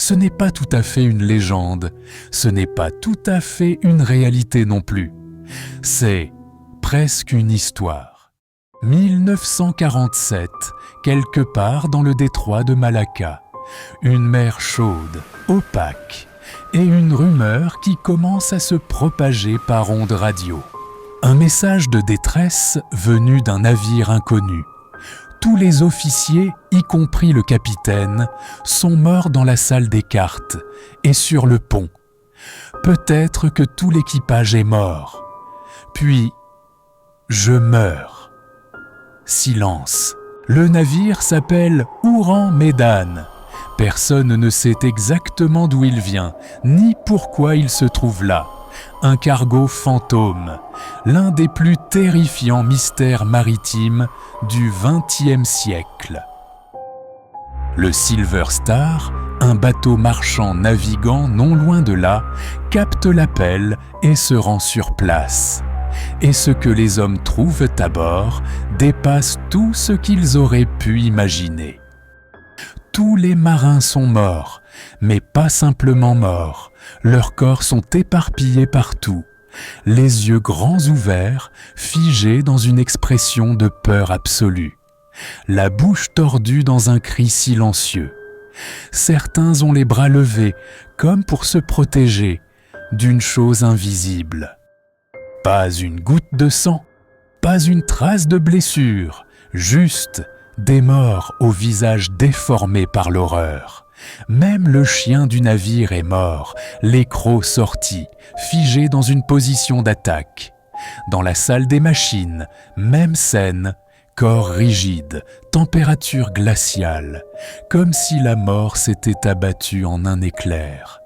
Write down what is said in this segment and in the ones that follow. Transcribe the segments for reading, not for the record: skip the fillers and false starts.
ce n'est pas tout à fait une légende, ce n'est pas tout à fait une réalité non plus. C'est presque une histoire. 1947, quelque part dans le détroit de Malacca, une mer chaude, opaque, et une rumeur qui commence à se propager par ondes radio. Un message de détresse venu d'un navire inconnu. Tous les officiers, y compris le capitaine, sont morts dans la salle des cartes et sur le pont. Peut-être que tout l'équipage est mort. Puis, je meurs. Silence. Le navire s'appelle Ouran Medan. Personne ne sait exactement d'où il vient, ni pourquoi il se trouve là. Un cargo fantôme, l'un des plus terrifiants mystères maritimes du XXe siècle. Le Silver Star, un bateau marchand naviguant non loin de là, capte l'appel et se rend sur place. Et ce que les hommes trouvent à bord dépasse tout ce qu'ils auraient pu imaginer. Tous les marins sont morts, mais pas simplement morts. Leurs corps sont éparpillés partout, les yeux grands ouverts, figés dans une expression de peur absolue, la bouche tordue dans un cri silencieux. Certains ont les bras levés, comme pour se protéger d'une chose invisible. Pas une goutte de sang, pas une trace de blessure, juste des morts au visage déformé par l'horreur. Même le chien du navire est mort, les crocs sortis, figés dans une position d'attaque. Dans la salle des machines, même scène, corps rigide, température glaciale, comme si la mort s'était abattue en un éclair.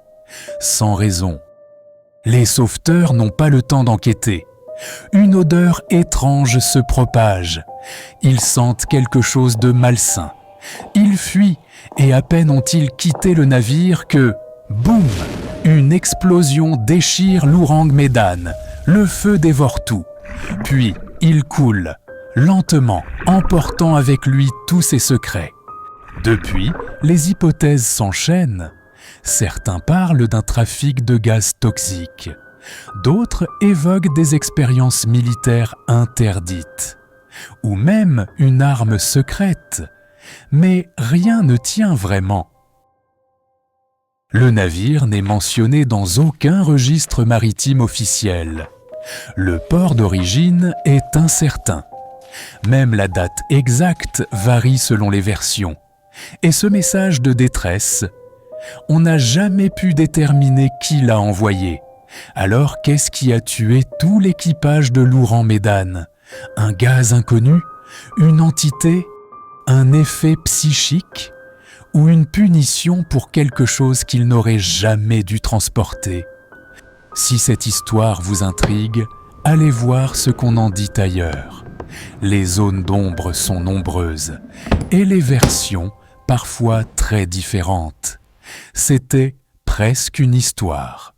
Sans raison. Les sauveteurs n'ont pas le temps d'enquêter. Une odeur étrange se propage. Ils sentent quelque chose de malsain. Ils fuient et à peine ont-ils quitté le navire que, boum, une explosion déchire l'Ourang Medan. Le feu dévore tout. Puis, il coule, lentement, emportant avec lui tous ses secrets. Depuis, les hypothèses s'enchaînent. Certains parlent d'un trafic de gaz toxiques. D'autres évoquent des expériences militaires interdites. Ou même une arme secrète. Mais rien ne tient vraiment. Le navire n'est mentionné dans aucun registre maritime officiel. Le port d'origine est incertain. Même la date exacte varie selon les versions. Et ce message de détresse, on n'a jamais pu déterminer qui l'a envoyé. Alors qu'est-ce qui a tué tout l'équipage de l'Ourang Medan? Un gaz inconnu? Une entité? Un effet psychique? Ou une punition pour quelque chose qu'il n'aurait jamais dû transporter? Si cette histoire vous intrigue, allez voir ce qu'on en dit ailleurs. Les zones d'ombre sont nombreuses, et les versions parfois très différentes. C'était presque une histoire.